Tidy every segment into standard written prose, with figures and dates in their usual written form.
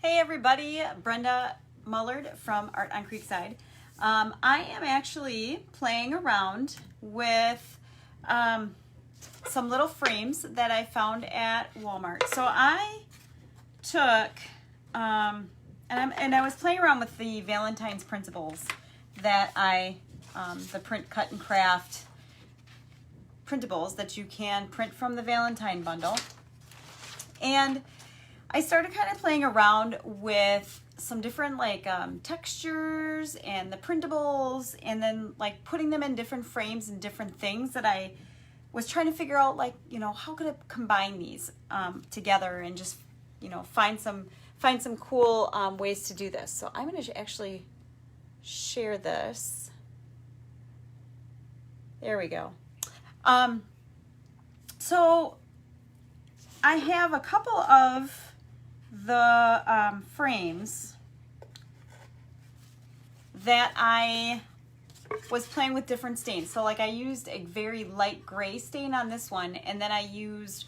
Hey everybody, Brenda Mullard from Art on Creekside. I am actually playing around with some little frames that I found at Walmart. So I took, and I was playing around with the Valentine Printables that the print, cut, and craft printables that you can print from the Valentine bundle. And I started kind of playing around with some different textures and the printables, and then putting them in different frames and different things that I was trying to figure out, how could I combine these together and just, find some cool ways to do this. So I'm going to actually share this. There we go. So I have a couple of the frames that I was playing with different stains. So I used a very light gray stain on this one, and then I used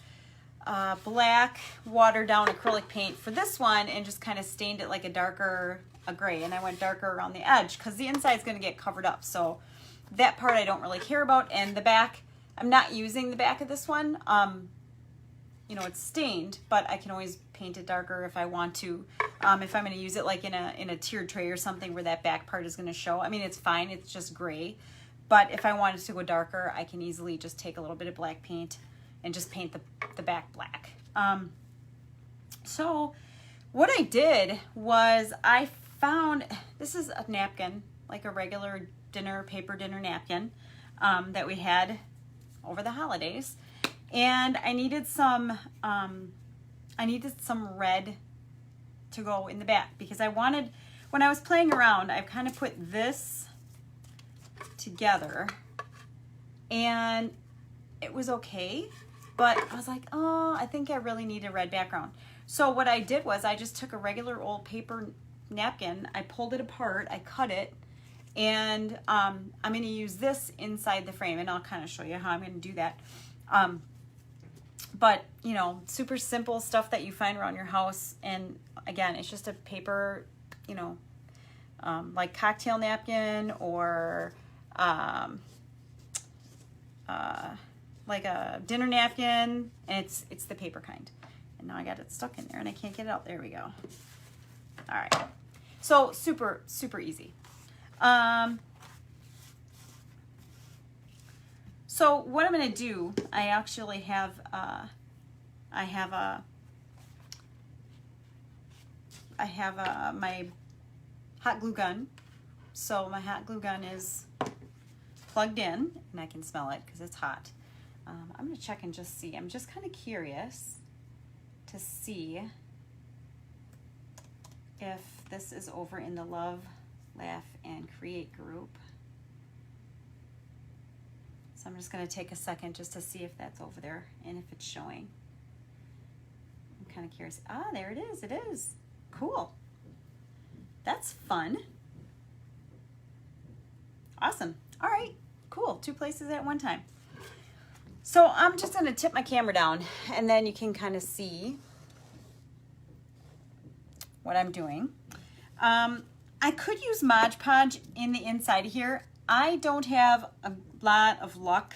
black watered down acrylic paint for this one and just kind of stained it like a gray, and I went darker around the edge because the inside is going to get covered up. So that part I don't really care about, and the back, I'm not using the back of this one. It's stained, but I can always paint it darker if I want to. If I'm going to use it in a tiered tray or something where that back part is going to show. I mean, it's fine. It's just gray. But if I wanted to go darker, I can easily just take a little bit of black paint and just paint the back black. So what I did was I found, this is a napkin, like a regular paper dinner napkin that we had over the holidays. And I needed some red to go in the back because I wanted, when I was playing around, I've kind of put this together and it was okay, but I was like, oh, I think I really need a red background. So what I did was I just took a regular old paper napkin, I pulled it apart, I cut it, and I'm going to use this inside the frame, and I'll kind of show you how I'm going to do that. But, super simple stuff that you find around your house. And again, it's just a paper, like cocktail napkin or like a dinner napkin. And it's the paper kind. And now I got it stuck in there and I can't get it out. There we go. All right. So super, super easy. So what I'm going to do, I actually have, my hot glue gun. So my hot glue gun is plugged in, and I can smell it because it's hot. I'm going to check and just see. I'm just kind of curious to see if this is over in the Love, Laugh, and Create group. So I'm just going to take a second just to see if that's over there and if it's showing. I'm kind of curious. Ah, there it is. It is. Cool. That's fun. Awesome. All right. Cool. 2 places at one time. So I'm just going to tip my camera down and then you can kind of see what I'm doing. I could use Mod Podge in the inside here. I don't have a lot of luck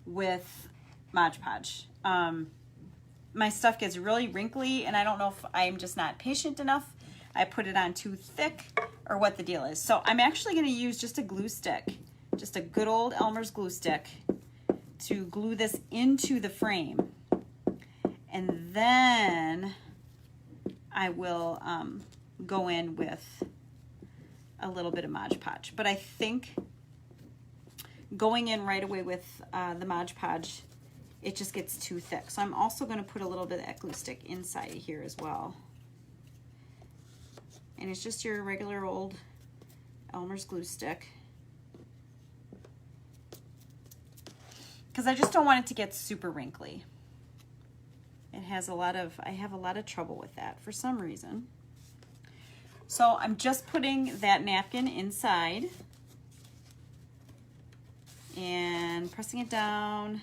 with Mod Podge. My stuff gets really wrinkly and I don't know if I'm just not patient enough. I put it on too thick or what the deal is. So I'm actually going to use just a glue stick, just a good old Elmer's glue stick to glue this into the frame. And then I will go in with a little bit of Mod Podge. But I think going in right away with the Mod Podge, it just gets too thick. So I'm also going to put a little bit of that glue stick inside of here as well. And it's just your regular old Elmer's glue stick. Because I just don't want it to get super wrinkly. It has I have a lot of trouble with that for some reason. So I'm just putting that napkin inside and pressing it down.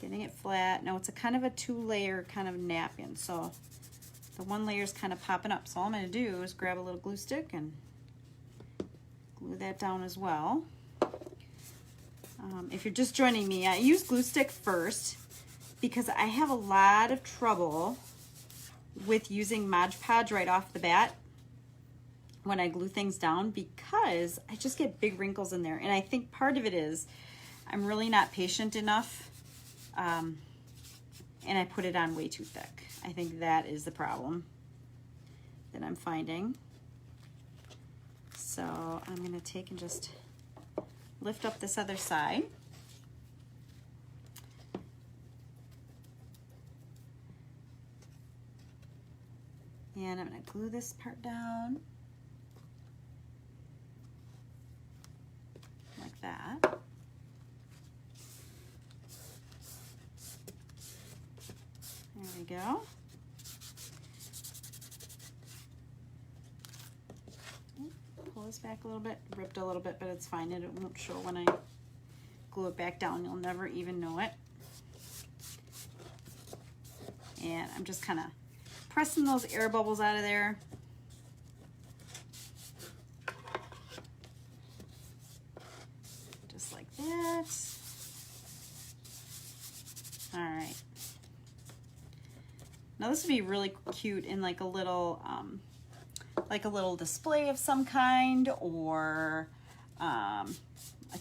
Getting it flat. Now it's a kind of a 2-layer kind of napkin, so the 1 layer is kind of popping up. So all I'm going to do is grab a little glue stick and glue that down as well. If you're just joining me, I use glue stick first because I have a lot of trouble with using Mod Podge right off the bat when I glue things down, because I just get big wrinkles in there. And I think part of it is I'm really not patient enough, and I put it on way too thick. I think that is the problem that I'm finding. So I'm going to take and just lift up this other side. And I'm going to glue this part down like that. There we go. Pull this back a little bit. Ripped a little bit, but it's fine. It won't show when I glue it back down. You'll never even know it. And I'm just kind of pressing those air bubbles out of there. Just like that. All right. Now this would be really cute in like a little display of some kind, or a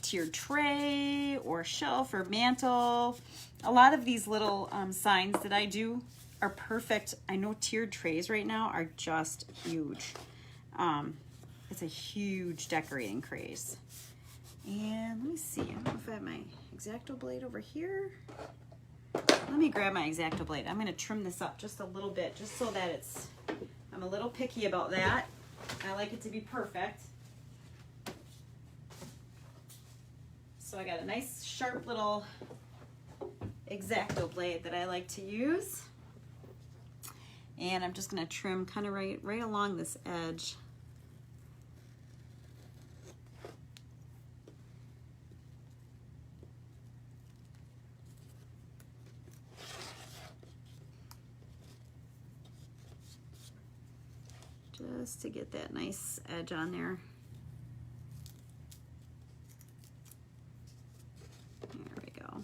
tiered tray or shelf or mantle. A lot of these little signs that I do are perfect. I know tiered trays right now are just huge. It's a huge decorating craze. And let me see, I don't know if I have my X-Acto blade over here. Let me grab my X-Acto blade. I'm gonna trim this up just a little bit, just so that I'm a little picky about that. I like it to be perfect. So I got a nice sharp little X-Acto blade that I like to use. And I'm just gonna trim kind of right along this edge. Just to get that nice edge on there. There we go.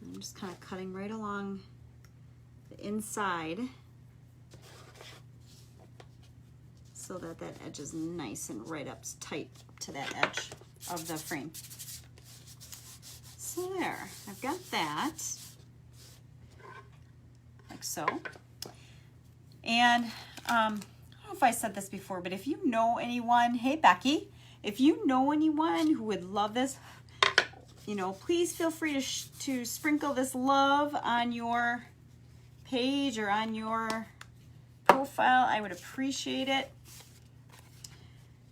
I'm just kind of cutting right along the inside, so that edge is nice and right up tight to that edge of the frame. So there, I've got that, like so. And I don't know if I said this before, but if you know anyone, hey Becky, if you know anyone who would love this, you know, please feel free to sprinkle this love on your page or on your profile. I would appreciate it.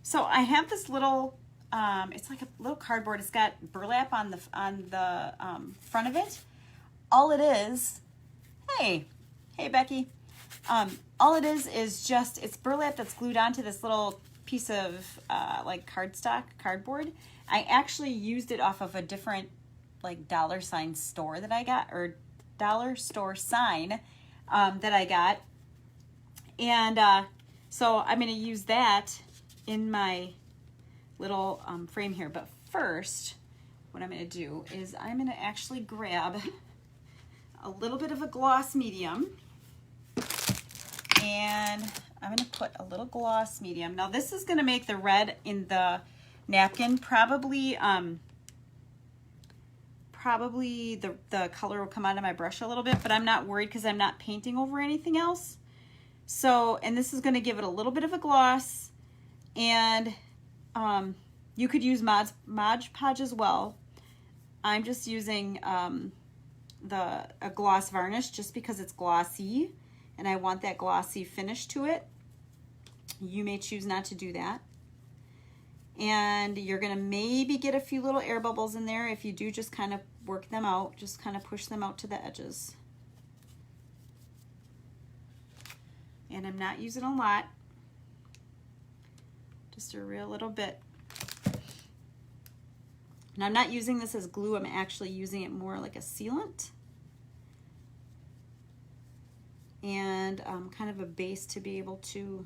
So I have this little, it's like a little cardboard. It's got burlap on the front of it. All it is, hey Becky. All it is just, it's burlap that's glued onto this little piece of like cardboard. I actually used it off of a different like dollar sign store that I got, or dollar store sign that I got. And so I'm going to use that in my little frame here. But first, what I'm going to do is I'm going to actually grab a little bit of a gloss medium, and I'm going to put a little gloss medium. Now this is going to make the red in the napkin probably the color will come out of my brush a little bit, but I'm not worried because I'm not painting over anything else. So, and this is going to give it a little bit of a gloss, and you could use Mod Podge as well. I'm just using a gloss varnish just because it's glossy and I want that glossy finish to it. You may choose not to do that. And you're gonna maybe get a few little air bubbles in there. If you do, just kind of work them out, just kind of push them out to the edges. And I'm not using a lot, just a real little bit. And I'm not using this as glue, I'm actually using it more like a sealant. And kind of a base to be able to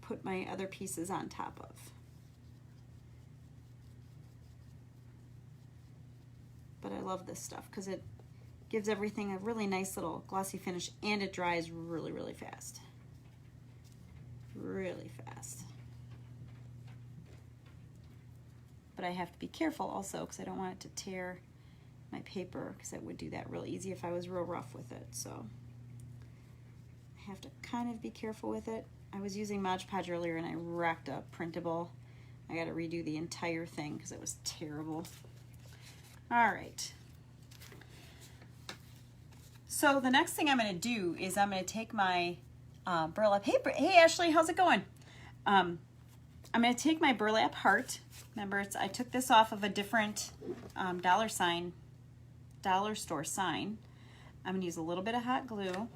put my other pieces on top of. But I love this stuff because it gives everything a really nice little glossy finish, and it dries really, really fast. Really fast. But I have to be careful also because I don't want it to tear my paper, because it would do that real easy if I was real rough with it. So I have to kind of be careful with it. I was using Mod Podge earlier and I wrecked a printable. I got to redo the entire thing because it was terrible. All right. So the next thing I'm going to do is I'm going to take my burlap paper. Hey Ashley, how's it going? I'm going to take my burlap heart. Remember, I took this off of a different dollar store sign. I'm going to use a little bit of hot glue.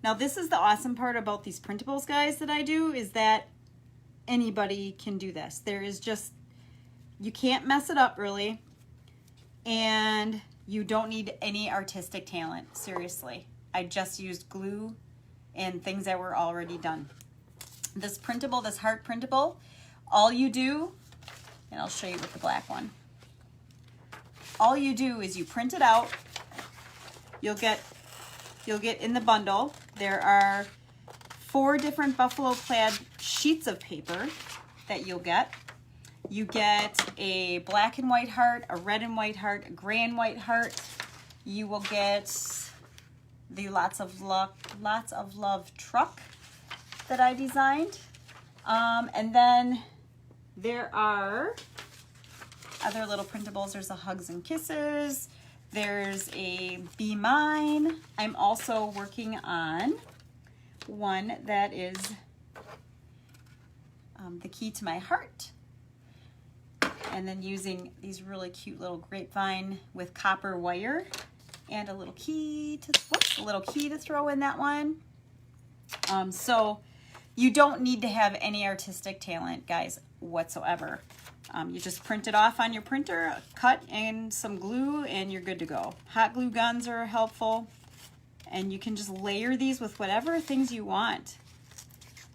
Now this is the awesome part about these printables, guys, that I do, is that anybody can do this. There is just, you can't mess it up really, and you don't need any artistic talent, seriously. I just used glue and things that were already done. This printable, this heart printable, all you do, and I'll show you with the black one, all you do is you print it out. You'll get in the bundle, there are 4 different buffalo plaid sheets of paper that you'll get. You get a black and white heart, a red and white heart, a gray and white heart. You will get the Lots of Love truck that I designed. And then there are other little printables. There's a Hugs and Kisses. There's a Be Mine. I'm also working on one that is the key to my heart. And then using these really cute little grapevine with copper wire and a little key to throw in that one. So you don't need to have any artistic talent, guys, whatsoever. You just print it off on your printer, cut in some glue, and you're good to go. Hot glue guns are helpful, and you can just layer these with whatever things you want.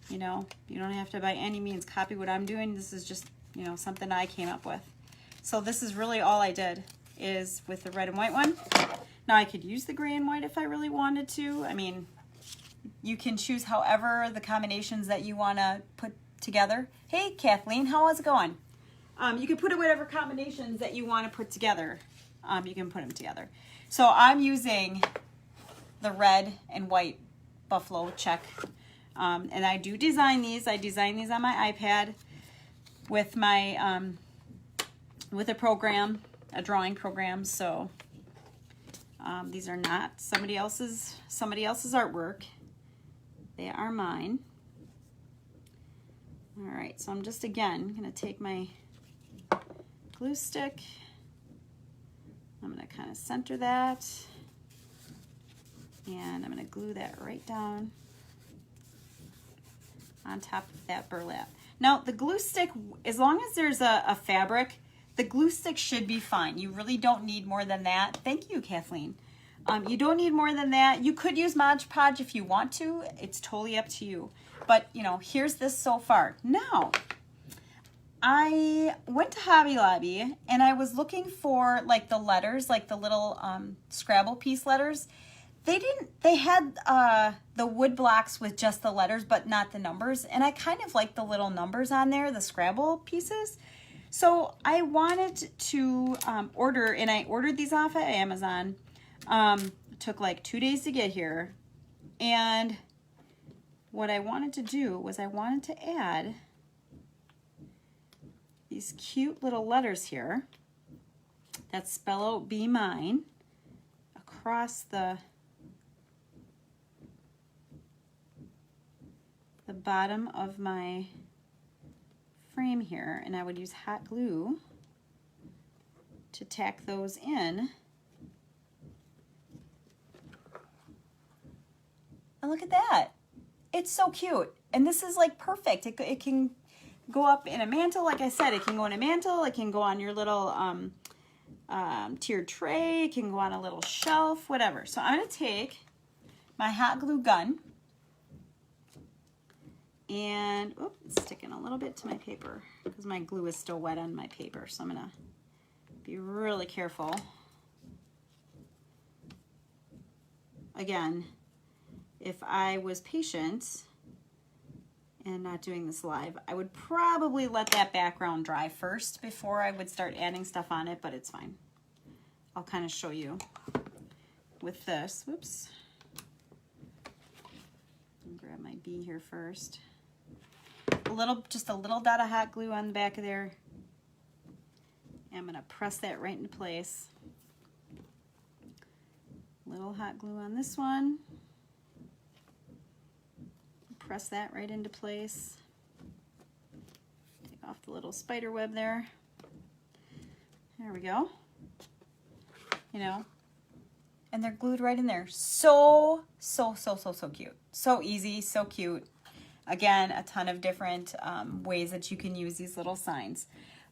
You know, you don't have to by any means copy what I'm doing. This is just, you know, something I came up with. So this is really all I did, is with the red and white one. Now I could use the gray and white if I really wanted to. I mean, you can choose however the combinations that you want to put together. Hey Kathleen, how's it going? You can put in whatever combinations that you want to put together. You can put them together. So I'm using the red and white buffalo check. And I do design these. I design these on my iPad with my with a program, a drawing program. So these are not somebody else's artwork. They are mine. All right, so I'm just again gonna take my glue stick. I'm gonna kind of center that, and I'm gonna glue that right down on top of that burlap. Now the glue stick, as long as there's a fabric, the glue stick should be fine. You really don't need more than that. Thank you, Kathleen. You don't need more than that. You could use Mod Podge if you want to. It's totally up to you. But, you know, here's this so far. Now, I went to Hobby Lobby and I was looking for like the letters, like the little Scrabble piece letters. They had the wood blocks with just the letters but not the numbers, and I kind of like the little numbers on there, the Scrabble pieces. So I wanted to order, and I ordered these off of Amazon. It took like 2 days to get here, and what I wanted to do was I wanted to add these cute little letters here that spell out Be Mine across the bottom of my frame here, and I would use hot glue to tack those in. Oh, look at that. It's so cute. And this is like perfect. It can go up in a mantle. Like I said, it can go in a mantle. It can go on your little tiered tray. It can go on a little shelf, whatever. So I'm going to take my hot glue gun and, oops, it's sticking a little bit to my paper because my glue is still wet on my paper. So I'm going to be really careful. Again, if I was patient and not doing this live, I would probably let that background dry first before I would start adding stuff on it, but it's fine. I'll kind of show you with this. Whoops. Grab my B here first. Just a little dot of hot glue on the back of there. I'm going to press that right into place. Little hot glue on this one. Press that right into place. Take off the little spider web there. There we go. You know, and they're glued right in there. So cute. So easy, so cute. Again, a ton of different ways that you can use these little signs.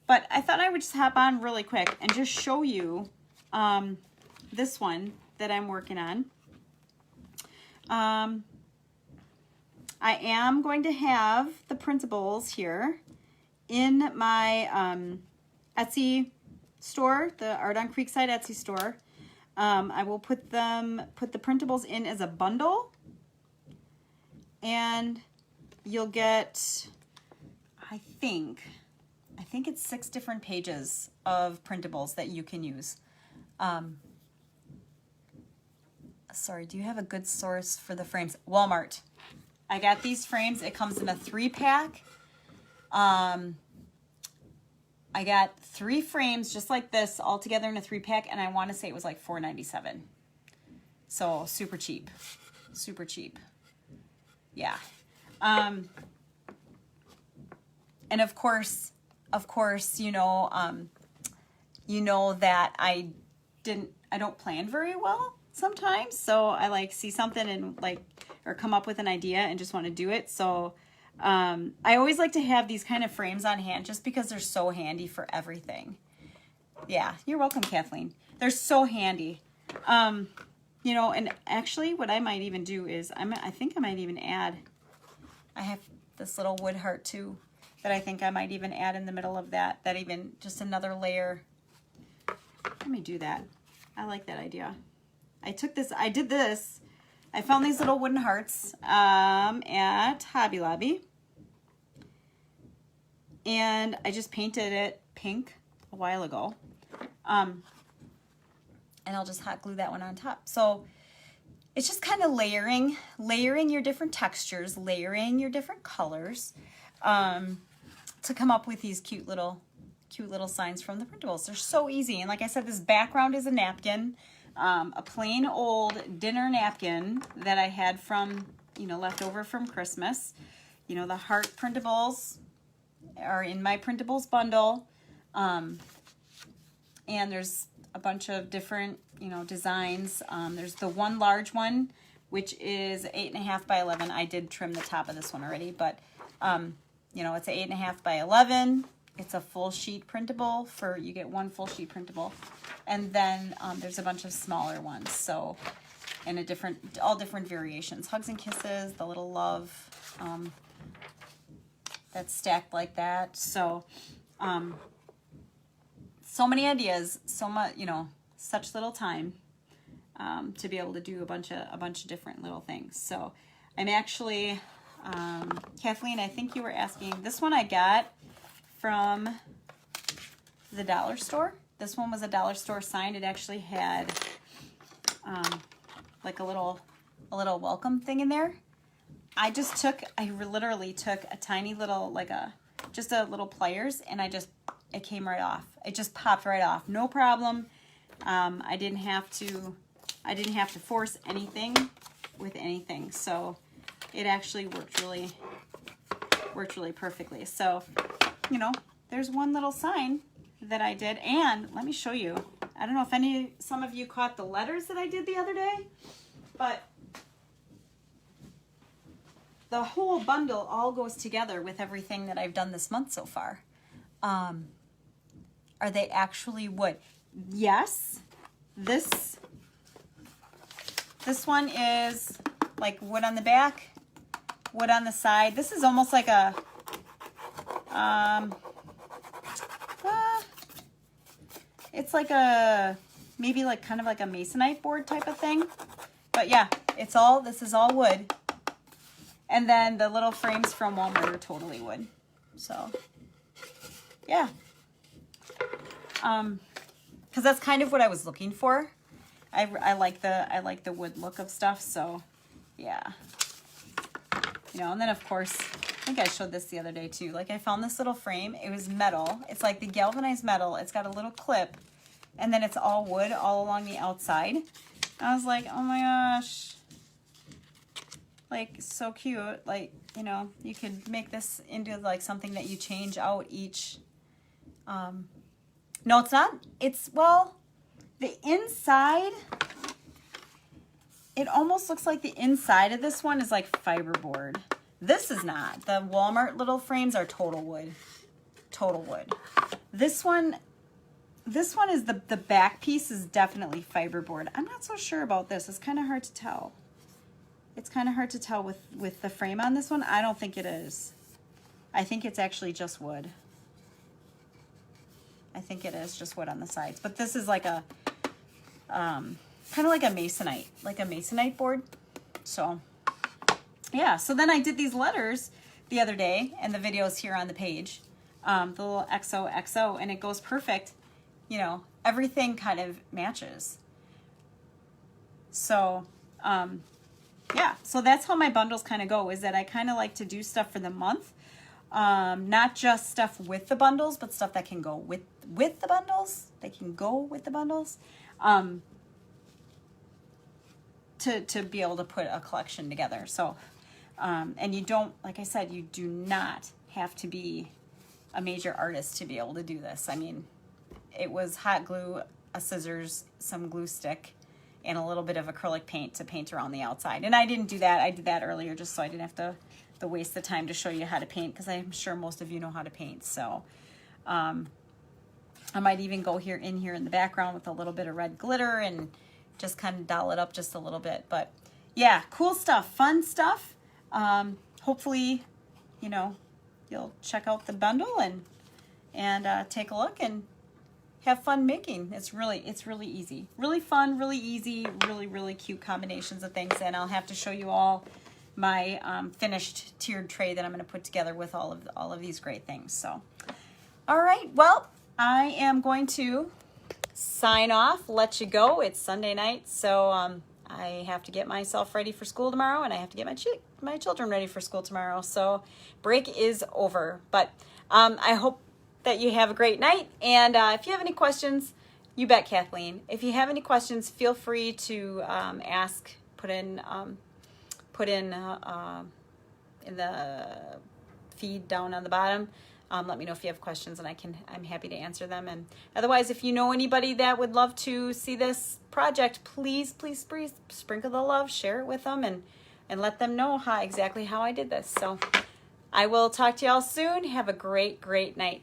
But I thought I would just hop on really quick and just show you this one that I'm working on. I am going to have the printables here in my Etsy store, the Art on Creekside Etsy store. I will put the printables in as a bundle, and you'll get, I think it's 6 different pages of printables that you can use. Sorry, do you have a good source for the frames? Walmart. I got these frames. It comes in a 3-pack. I got 3 frames just like this all together in a 3-pack, and I want to say it was like $4.97. So super cheap. Super cheap. Yeah. And of course, you know that I don't plan very well sometimes. So I like see something and like, or come up with an idea and just want to do it. So I always like to have these kind of frames on hand just because they're so handy for everything. Yeah, you're welcome, Kathleen. They're so handy. You know, and actually what I might even do is, I think I might even add, I have this little wood heart too that I think I might even add in the middle of that even just another layer. Let me do that. I like that idea. I found these little wooden hearts at Hobby Lobby, and I just painted it pink a while ago, and I'll just hot glue that one on top. So it's just kind of layering your different textures, layering your different colors, to come up with these cute little signs from the printables. They're so easy, and like I said, this background is a napkin. A plain old dinner napkin that I had from, left over from Christmas. The heart printables are in my printables bundle. And there's a bunch of different, designs. There's the one large one, which is 8.5 by 11. I did trim the top of this one already, but, it's 8.5 by 11. It's a full sheet printable you get one full sheet printable. And then there's a bunch of smaller ones. So, and all different variations. Hugs and kisses, the little love that's stacked like that. So, so many ideas, so much, such little time to be able to do a bunch of different little things. So I'm actually, Kathleen, I think you were asking, this one I got from the dollar store. This one was a dollar store sign. It actually had like a little welcome thing in there. I literally took a tiny little, just a little pliers, and it came right off. It just popped right off. No problem. I didn't have to force anything with anything. So it actually worked really perfectly. So, there's one little sign that I did, and let me show you. I don't know if some of you caught the letters that I did the other day, but the whole bundle all goes together with everything that I've done this month so far. Are they actually wood? Yes. This one is like wood on the back, wood on the side. This is almost like a it's like a maybe like kind of like a masonite board type of thing. But yeah, this is all wood. And then the little frames from Walmart are totally wood. So yeah. Because that's kind of what I was looking for. I like the wood look of stuff, so yeah. You know, and then of course, I think I showed this the other day too. Like I found this little frame. It was metal. It's like the galvanized metal. It's got a little clip, and then it's all wood all along the outside. I was like, oh my gosh. Like so cute. Like, you know, you could make this into like something that you change out each. No, it's not. It's, well, the inside, it almost looks like the inside of this one is like fiberboard. This is not. The Walmart little frames are total wood. Total wood. This one is the back piece is definitely fiberboard. I'm not so sure about this. It's kind of hard to tell. It's kind of hard to tell with the frame on this one. I don't think it is. I think it's actually just wood. I think it is just wood on the sides. But this is like a, kind of like a masonite board. So, yeah. So then I did these letters the other day, and the video's here on the page. The little XOXO, and it goes perfect. You know, everything kind of matches. So, yeah. So that's how my bundles kind of go, is that I kind of like to do stuff for the month. Not just stuff with the bundles, but stuff that can go with the bundles. They can go with the bundles. To be able to put a collection together. So, and you don't, like I said, you do not have to be a major artist to be able to do this. I mean, it was hot glue, a scissors, some glue stick, and a little bit of acrylic paint to paint around the outside. And I didn't do that. I did that earlier just so I didn't have to waste the time to show you how to paint, because I'm sure most of you know how to paint. So I might even go in here in the background with a little bit of red glitter and just kind of doll it up just a little bit. But yeah, cool stuff, fun stuff. Hopefully, you know, you'll check out the bundle and take a look and have fun making. It's really easy, really fun, really easy, really cute combinations of things. And I'll have to show you all my finished tiered tray that I'm going to put together with all of these great things. So, all right, well, I am going to sign off, let you go. It's Sunday night, so I have to get myself ready for school tomorrow, and I have to get my children ready for school tomorrow. So break is over, but I hope that you have a great night. And if you have any questions, you bet Kathleen. If you have any questions, feel free to ask. Put in the feed down on the bottom. Let me know if you have questions, and I'm happy to answer them. And otherwise, if you know anybody that would love to see this project, please sprinkle the love, share it with them, and let them know exactly how I did this. So I will talk to y'all soon. Have a great night.